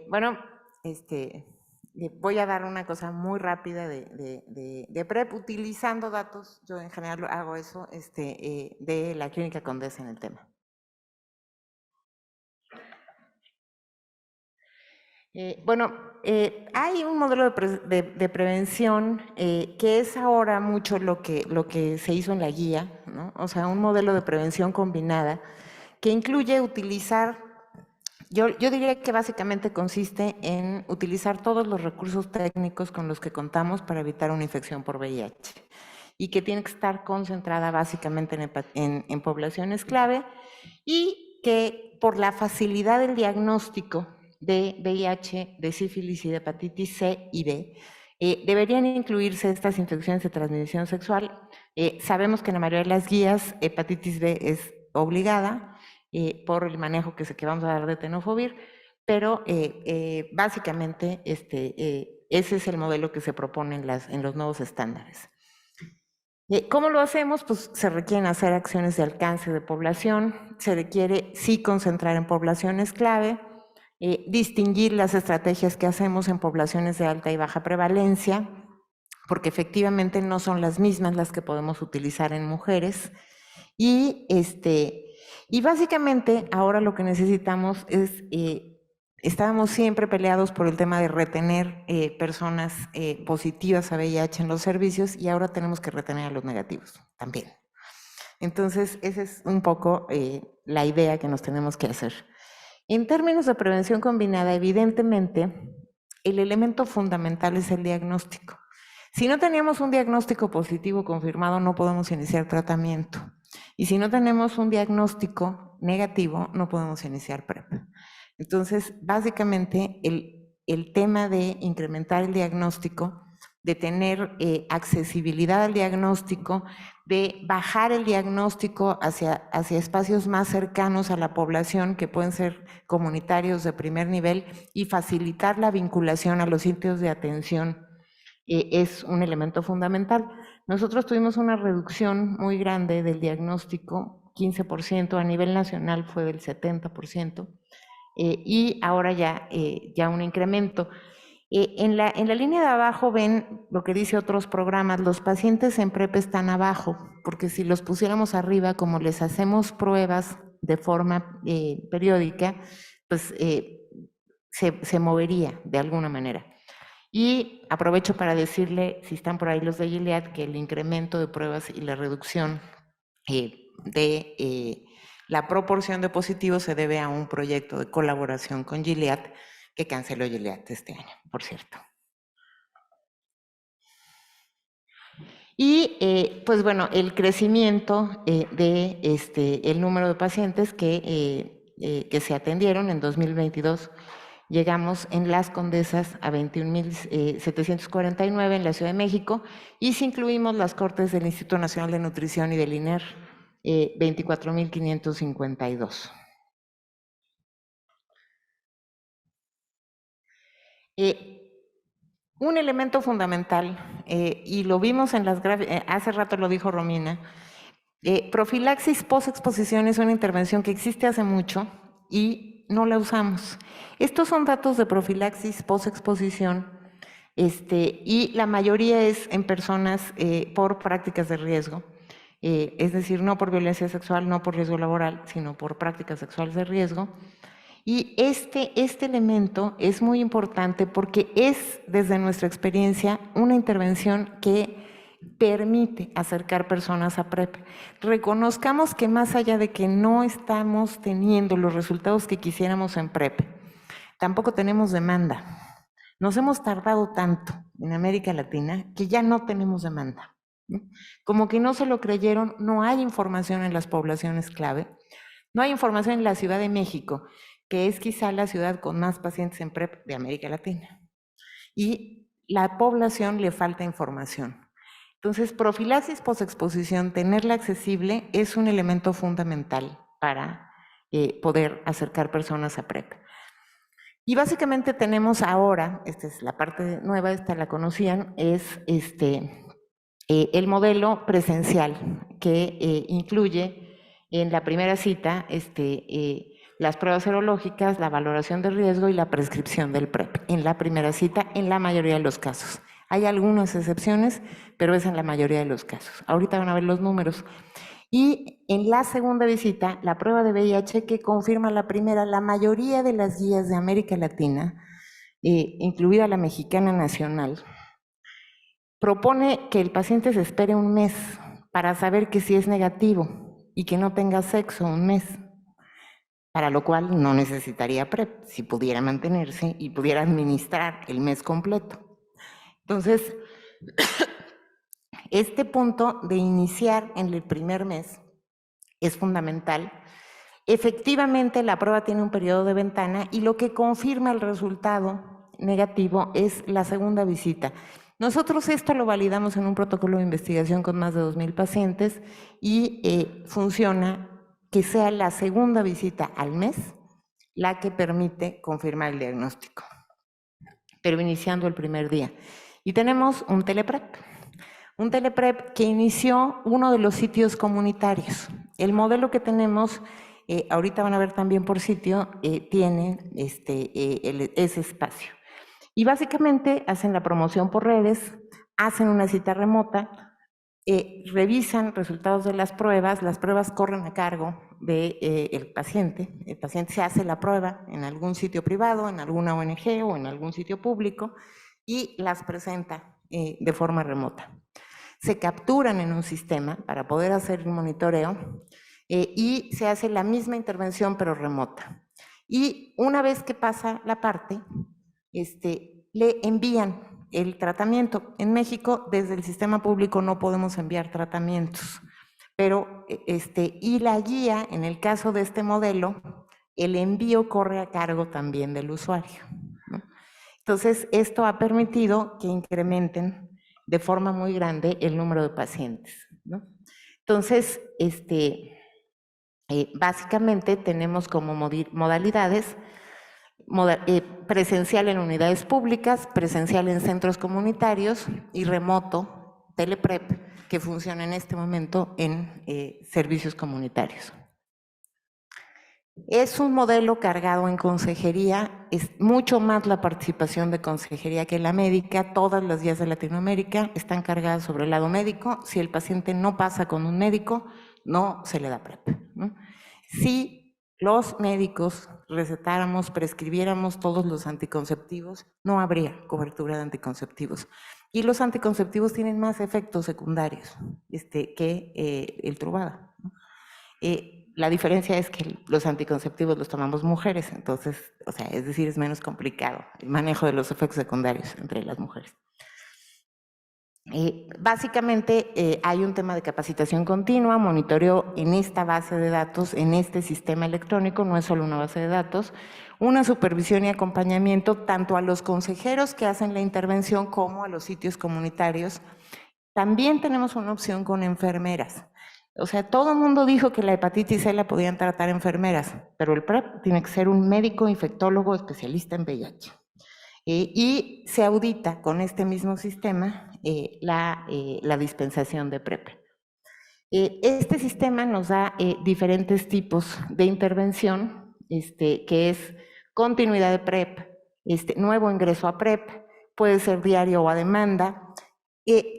Bueno, voy a dar una cosa muy rápida de PrEP, utilizando datos, yo en general hago eso, de la Clínica Condesa en el tema. Bueno, hay un modelo de prevención que es ahora mucho lo que se hizo en la guía, ¿no? O sea, un modelo de prevención combinada que incluye utilizar, yo diría que básicamente consiste en utilizar todos los recursos técnicos con los que contamos para evitar una infección por VIH y que tiene que estar concentrada básicamente en poblaciones clave y que por la facilidad del diagnóstico de VIH, de sífilis y de hepatitis C y B, deberían incluirse estas infecciones de transmisión sexual. Sabemos que en la mayoría de las guías hepatitis B es obligada por el manejo que vamos a dar de tenofovir, pero básicamente ese es el modelo que se propone en los nuevos estándares. ¿Cómo lo hacemos? Pues se requieren hacer acciones de alcance de población, se requiere sí concentrar en poblaciones clave, distinguir las estrategias que hacemos en poblaciones de alta y baja prevalencia, porque efectivamente no son las mismas las que podemos utilizar en mujeres. Y básicamente ahora lo que necesitamos es, estábamos siempre peleados por el tema de retener personas positivas a VIH en los servicios y ahora tenemos que retener a los negativos también. Entonces, esa es un poco la idea que nos tenemos que hacer. En términos de prevención combinada, evidentemente, el elemento fundamental es el diagnóstico. Si no teníamos un diagnóstico positivo confirmado, no podemos iniciar tratamiento. Y si no tenemos un diagnóstico negativo, no podemos iniciar PrEP. Entonces, básicamente, el tema de incrementar el diagnóstico, de tener accesibilidad al diagnóstico, de bajar el diagnóstico hacia espacios más cercanos a la población, que pueden ser comunitarios de primer nivel, y facilitar la vinculación a los sitios de atención es un elemento fundamental. Nosotros tuvimos una reducción muy grande del diagnóstico, 15%, a nivel nacional fue del 70%, y ahora ya un incremento. En la línea de abajo ven lo que dice otros programas, los pacientes en PrEP están abajo, porque si los pusiéramos arriba, como les hacemos pruebas de forma periódica, pues se movería de alguna manera. Y aprovecho para decirle, si están por ahí los de Gilead, que el incremento de pruebas y la reducción de la proporción de positivos se debe a un proyecto de colaboración con Gilead que canceló Gilead este año, por cierto. Y pues bueno, el crecimiento de el número de pacientes que se atendieron en 2022, llegamos en Las Condesas a 21,749 en la Ciudad de México, y si incluimos las cortes del Instituto Nacional de Nutrición y del INER, 24,552. Un elemento fundamental, y lo vimos en las gráficas, hace rato lo dijo Romina, profilaxis post-exposición es una intervención que existe hace mucho y no la usamos. Estos son datos de profilaxis post-exposición, y la mayoría es en personas por prácticas de riesgo, es decir, no por violencia sexual, no por riesgo laboral, sino por prácticas sexuales de riesgo. Y este elemento es muy importante porque es, desde nuestra experiencia, una intervención que permite acercar personas a PrEP. Reconozcamos que más allá de que no estamos teniendo los resultados que quisiéramos en PrEP, tampoco tenemos demanda. Nos hemos tardado tanto en América Latina que ya no tenemos demanda. Como que no se lo creyeron, no hay información en las poblaciones clave, no hay información en la Ciudad de México, que es quizá la ciudad con más pacientes en PrEP de América Latina. Y la población le falta información. Entonces, profilaxis posexposición, tenerla accesible es un elemento fundamental para poder acercar personas a PrEP. Y básicamente tenemos ahora, esta es la parte nueva, esta la conocían, es el modelo presencial, que incluye en la primera cita las pruebas serológicas, la valoración de riesgo y la prescripción del PrEP en la primera cita en la mayoría de los casos. Hay algunas excepciones, pero es en la mayoría de los casos. Ahorita van a ver los números. Y en la segunda visita, la prueba de VIH que confirma la primera, la mayoría de las guías de América Latina, incluida la mexicana nacional, propone que el paciente se espere un mes para saber que sí es negativo y que no tenga sexo un mes, para lo cual no necesitaría PrEP, si pudiera mantenerse y pudiera administrar el mes completo. Entonces, este punto de iniciar en el primer mes es fundamental. Efectivamente, la prueba tiene un periodo de ventana y lo que confirma el resultado negativo es la segunda visita. Nosotros esto lo validamos en un protocolo de investigación con más de 2,000 pacientes y funciona que sea la segunda visita al mes la que permite confirmar el diagnóstico, pero iniciando el primer día. Y tenemos un teleprep que inició uno de los sitios comunitarios. El modelo que tenemos, ahorita van a ver también por sitio, tiene ese espacio. Y básicamente hacen la promoción por redes, hacen una cita remota, revisan resultados de las pruebas corren a cargo del paciente. El paciente se hace la prueba en algún sitio privado, en alguna ONG o en algún sitio público y las presenta de forma remota. Se capturan en un sistema para poder hacer un monitoreo y se hace la misma intervención pero remota. Y una vez que pasa la parte, le envían el tratamiento. En México, desde el sistema público no podemos enviar tratamientos, pero y la guía, en el caso de este modelo, el envío corre a cargo también del usuario, ¿no? Entonces, esto ha permitido que incrementen de forma muy grande el número de pacientes, ¿no? Entonces, básicamente tenemos como modalidades presencial en unidades públicas, presencial en centros comunitarios y remoto, teleprep, que funciona en este momento en servicios comunitarios. Es un modelo cargado en consejería, es mucho más la participación de consejería que la médica. Todas las guías de Latinoamérica están cargadas sobre el lado médico. Si el paciente no pasa con un médico, no se le da PrEP, ¿no? Si los médicos recetáramos, prescribiéramos todos los anticonceptivos, no habría cobertura de anticonceptivos. Y los anticonceptivos tienen más efectos secundarios que el Truvada, ¿no? La diferencia es que los anticonceptivos los tomamos mujeres, entonces, o sea, es decir, es menos complicado el manejo de los efectos secundarios entre las mujeres. Básicamente hay un tema de capacitación continua, monitoreo en esta base de datos, en este sistema electrónico, no es solo una base de datos, una supervisión y acompañamiento tanto a los consejeros que hacen la intervención como a los sitios comunitarios. También tenemos una opción con enfermeras. O sea, todo el mundo dijo que la hepatitis C la podían tratar enfermeras, pero el PrEP tiene que ser un médico infectólogo especialista en VIH. Y se audita con este mismo sistema la dispensación de PrEP. Este sistema nos da diferentes tipos de intervención, que es continuidad de PrEP, nuevo ingreso a PrEP, puede ser diario o a demanda.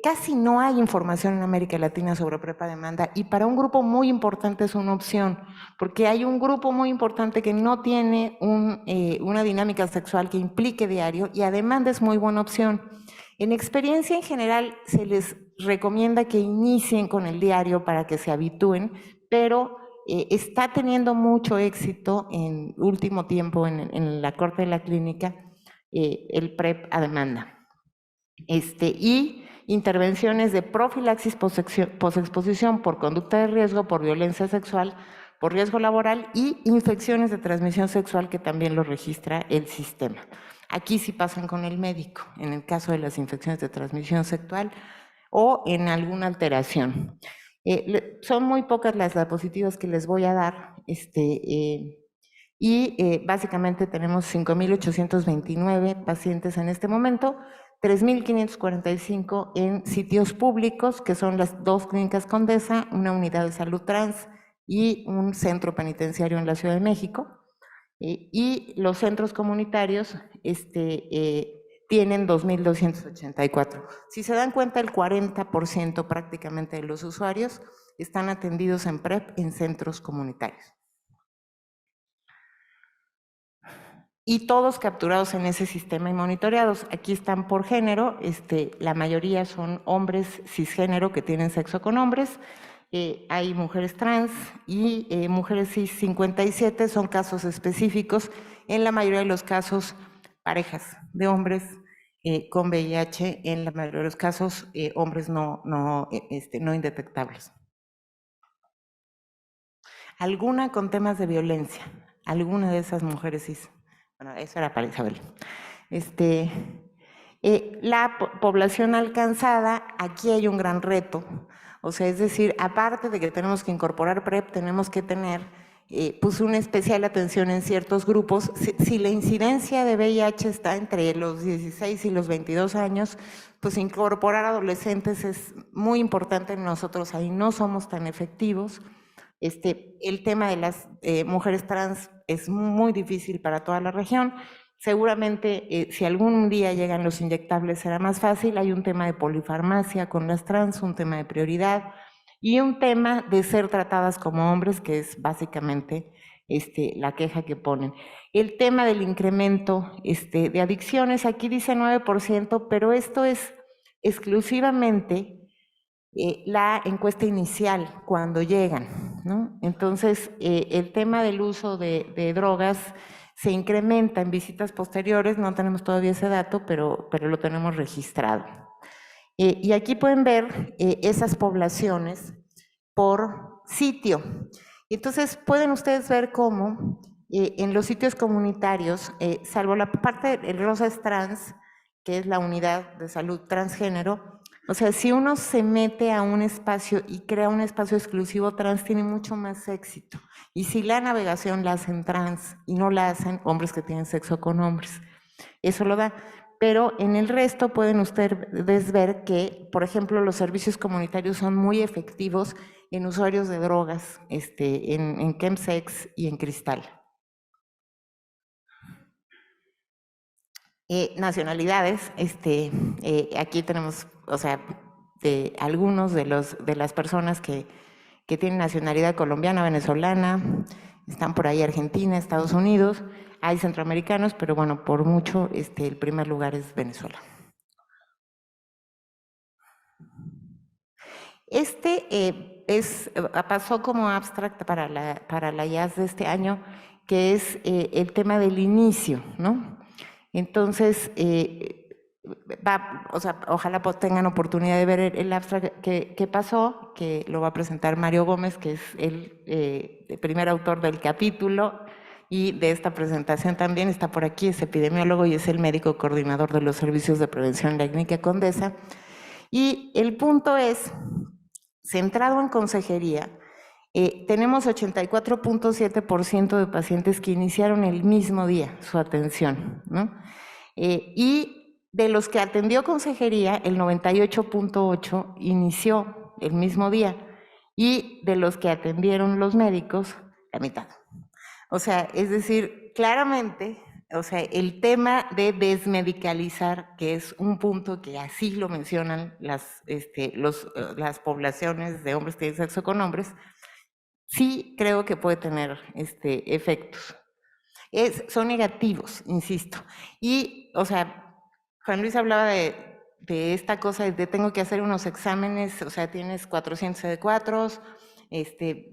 Casi no hay información en América Latina sobre PrEP a demanda y para un grupo muy importante es una opción, porque hay un grupo muy importante que no tiene una dinámica sexual que implique diario y a demanda es muy buena opción. En experiencia en general se les recomienda que inicien con el diario para que se habitúen, pero está teniendo mucho éxito en último tiempo en la corte de la clínica el PrEP a demanda. Y intervenciones de profilaxis posexposición por conducta de riesgo, por violencia sexual, por riesgo laboral y infecciones de transmisión sexual que también lo registra el sistema. Aquí sí pasan con el médico, en el caso de las infecciones de transmisión sexual o en alguna alteración. Son muy pocas las diapositivas que les voy a dar, básicamente tenemos 5,829 pacientes en este momento, 3,545 en sitios públicos, que son las 2 clínicas Condesa, una unidad de salud trans y un centro penitenciario en la Ciudad de México. y los centros comunitarios tienen 2.284. Si se dan cuenta, el 40% prácticamente de los usuarios están atendidos en PrEP en centros comunitarios. Y todos capturados en ese sistema y monitoreados. Aquí están por género, la mayoría son hombres cisgénero que tienen sexo con hombres, hay mujeres trans y mujeres cis 57, son casos específicos, en la mayoría de los casos parejas de hombres con VIH, en la mayoría de los casos hombres no indetectables. Alguna con temas de violencia, alguna de esas mujeres cis. Bueno, eso era para Isabel. La población alcanzada, aquí hay un gran reto. O sea, es decir, aparte de que tenemos que incorporar PrEP, tenemos que tener pues una especial atención en ciertos grupos. Si la incidencia de VIH está entre los 16 y los 22 años, pues incorporar adolescentes es muy importante. Nosotros ahí no somos tan efectivos. El tema de las mujeres trans es muy difícil para toda la región. Seguramente si algún día llegan los inyectables será más fácil. Hay un tema de polifarmacia con las trans, un tema de prioridad y un tema de ser tratadas como hombres, que es básicamente la queja que ponen. El tema del incremento de adicciones, aquí dice 9%, pero esto es exclusivamente la encuesta inicial cuando llegan, ¿no? Entonces, el tema del uso de drogas se incrementa en visitas posteriores, no tenemos todavía ese dato, pero lo tenemos registrado. Y aquí pueden ver esas poblaciones por sitio. Entonces, pueden ustedes ver cómo en los sitios comunitarios, salvo la parte del rosa es trans, que es la unidad de salud transgénero, o sea, si uno se mete a un espacio y crea un espacio exclusivo trans, tiene mucho más éxito. Y si la navegación la hacen trans y no la hacen hombres que tienen sexo con hombres, eso lo da. Pero en el resto pueden ustedes ver que, por ejemplo, los servicios comunitarios son muy efectivos en usuarios de drogas, en chemsex y en cristal. Nacionalidades, aquí tenemos, o sea, algunos de las personas que tienen nacionalidad colombiana, venezolana, están por ahí Argentina, Estados Unidos, hay centroamericanos, pero bueno, por mucho el primer lugar es Venezuela. Pasó como abstract para la IAS de este año, que es el tema del inicio, ¿no? Entonces, o sea, ojalá tengan oportunidad de ver el abstract que pasó, que lo va a presentar Mario Gómez, que es el primer autor del capítulo y de esta presentación también. Está por aquí, es epidemiólogo y es el médico coordinador de los servicios de prevención en la Clínica Condesa. Y el punto es, centrado en consejería, tenemos 84.7% de pacientes que iniciaron el mismo día su atención, ¿no? Y de los que atendió consejería, el 98.8% inició el mismo día, y de los que atendieron los médicos, la mitad. O sea, es decir, claramente, o sea, el tema de desmedicalizar, que es un punto que así lo mencionan las poblaciones de hombres que tienen sexo con hombres, sí creo que puede tener efectos. Son negativos, insisto. Y, o sea, Juan Luis hablaba de esta cosa de tengo que hacer unos exámenes, o sea, tienes 400 CD4,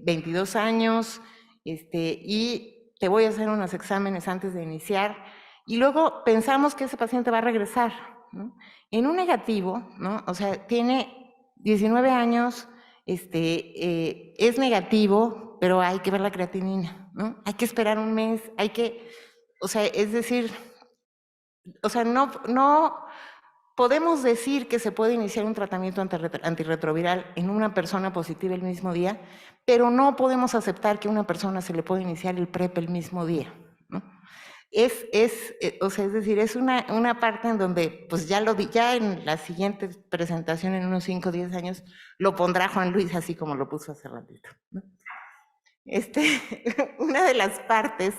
22 años, y te voy a hacer unos exámenes antes de iniciar, y luego pensamos que ese paciente va a regresar, ¿no? En un negativo, ¿no? O sea, tiene 19 años, es negativo, pero hay que ver la creatinina, ¿no? Hay que esperar un mes, o sea, es decir, o sea, no podemos decir que se puede iniciar un tratamiento antirretroviral en una persona positiva el mismo día, pero no podemos aceptar que a una persona se le puede iniciar el PrEP el mismo día, ¿no? O sea, es decir, es una parte en donde, pues ya en la siguiente presentación, en unos 5 o 10 años, lo pondrá Juan Luis así como lo puso hace ratito, ¿no? Una de las partes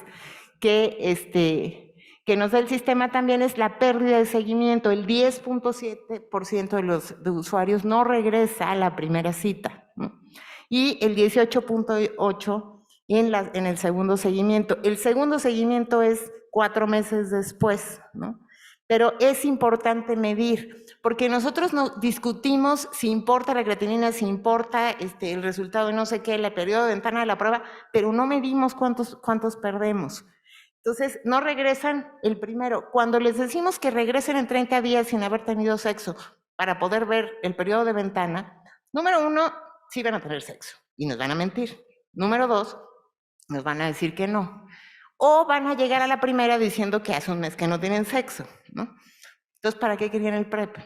que nos da el sistema también es la pérdida de seguimiento. El 10.7% de usuarios no regresa a la primera cita, ¿no? Y el 18.8% en el segundo seguimiento. El segundo seguimiento es 4 meses después, ¿no? Pero es importante medir, porque nosotros discutimos si importa la creatinina, si importa el resultado de no sé qué, el periodo de ventana de la prueba, pero no medimos cuántos perdemos. Entonces, no regresan el primero. Cuando les decimos que regresen en 30 días sin haber tenido sexo para poder ver el periodo de ventana, número 1, sí van a tener sexo y nos van a mentir. Número 2, nos van a decir que no. O van a llegar a la primera diciendo que hace un mes que no tienen sexo, ¿no? Entonces, ¿para qué querían el PrEP?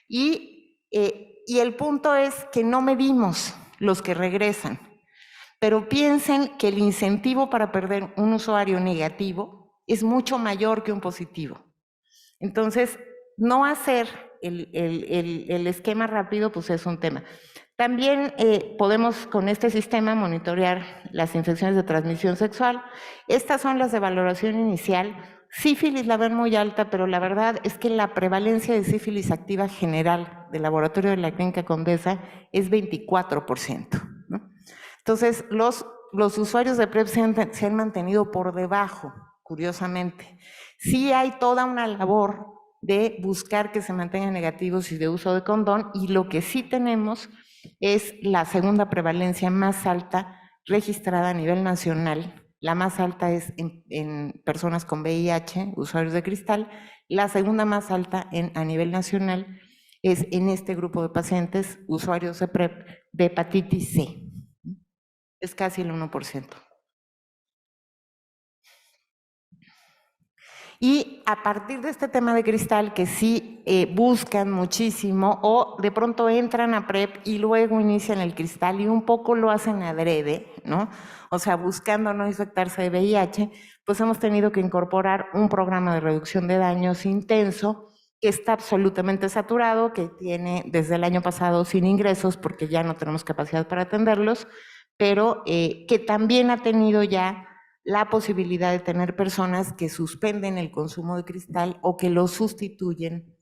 Y el punto es que no medimos los que regresan. Pero piensen que el incentivo para perder un usuario negativo es mucho mayor que un positivo. Entonces, no hacer el esquema rápido, pues es un tema. También podemos con este sistema monitorear las infecciones de transmisión sexual. Estas son las de valoración inicial. Sífilis la ven muy alta, pero la verdad es que la prevalencia de sífilis activa general del laboratorio de la Clínica Condesa es 24%, ¿no? Entonces, los usuarios de PrEP se han mantenido por debajo, curiosamente. Sí hay toda una labor de buscar que se mantengan negativos y de uso de condón, y lo que sí tenemos es la segunda prevalencia más alta registrada a nivel nacional. La más alta es en personas con VIH, usuarios de cristal. La segunda más alta a nivel nacional es en este grupo de pacientes, usuarios de PrEP, de hepatitis C. Es casi el 1%. Y a partir de este tema de cristal, que sí buscan muchísimo, o de pronto entran a PrEP y luego inician el cristal y un poco lo hacen adrede, ¿no? O sea, buscando no infectarse de VIH, pues hemos tenido que incorporar un programa de reducción de daños intenso, que está absolutamente saturado, que tiene desde el año pasado sin ingresos porque ya no tenemos capacidad para atenderlos, pero que también ha tenido ya la posibilidad de tener personas que suspenden el consumo de cristal o que lo sustituyen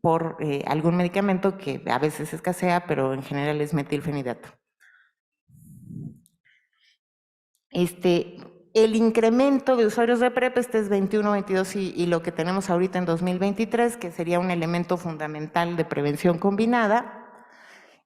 por algún medicamento que a veces escasea, pero en general es metilfenidato. El incremento de usuarios de PrEP, es 21, 22 y lo que tenemos ahorita en 2023, que sería un elemento fundamental de prevención combinada.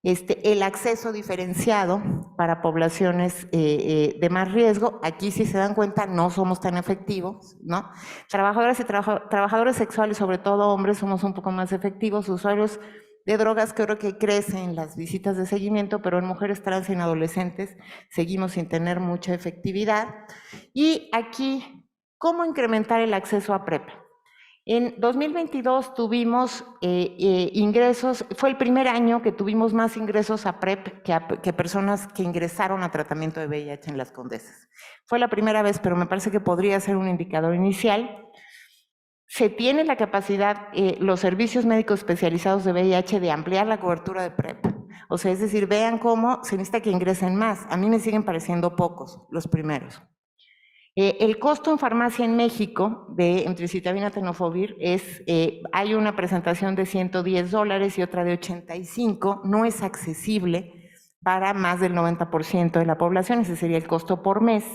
El acceso diferenciado para poblaciones de más riesgo. Aquí, si se dan cuenta, no somos tan efectivos, ¿no? Trabajadoras y trabajadores sexuales, sobre todo hombres, somos un poco más efectivos. Usuarios de drogas, creo que crecen las visitas de seguimiento, pero en mujeres trans y en adolescentes seguimos sin tener mucha efectividad. Y aquí, ¿cómo incrementar el acceso a PrEP? En 2022 tuvimos ingresos, fue el primer año que tuvimos más ingresos a PrEP que personas que ingresaron a tratamiento de VIH en Las Condesas. Fue la primera vez, pero me parece que podría ser un indicador inicial. Se tiene la capacidad, los servicios médicos especializados de VIH, de ampliar la cobertura de PrEP. O sea, es decir, vean cómo se necesita que ingresen más. A mí me siguen pareciendo pocos los primeros. El costo en farmacia en México de emtricitabina tenofovir hay una presentación de $110 y otra de 85, no es accesible para más del 90% de la población, ese sería el costo por mes.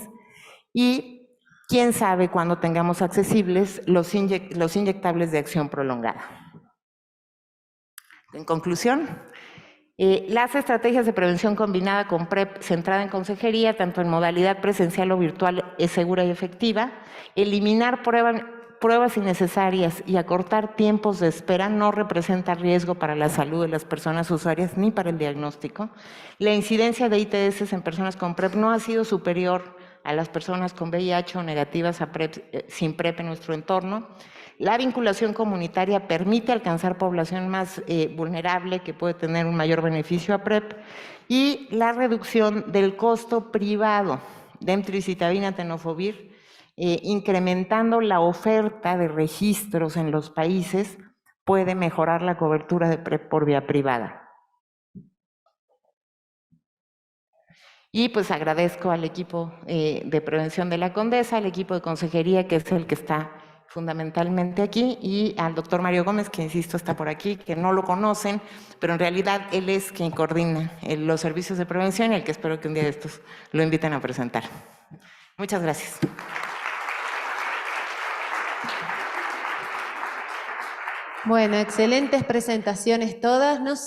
Y quién sabe cuándo tengamos accesibles los inyectables de acción prolongada. En conclusión, las estrategias de prevención combinada con PrEP centrada en consejería, tanto en modalidad presencial o virtual, es segura y efectiva. Eliminar pruebas innecesarias y acortar tiempos de espera no representa riesgo para la salud de las personas usuarias ni para el diagnóstico. La incidencia de ITS en personas con PrEP no ha sido superior a las personas con VIH o negativas a PrEP, sin PrEP en nuestro entorno. La vinculación comunitaria permite alcanzar población más vulnerable que puede tener un mayor beneficio a PrEP, y la reducción del costo privado de emtricitabina tenofovir, incrementando la oferta de registros en los países, puede mejorar la cobertura de PrEP por vía privada. Y pues agradezco al equipo de prevención de la Condesa, al equipo de consejería, que es el que está fundamentalmente aquí, y al doctor Mario Gómez, que insisto está por aquí, que no lo conocen, pero en realidad él es quien coordina los servicios de prevención y el que espero que un día de estos lo inviten a presentar. Muchas gracias. Bueno, excelentes presentaciones todas. No sé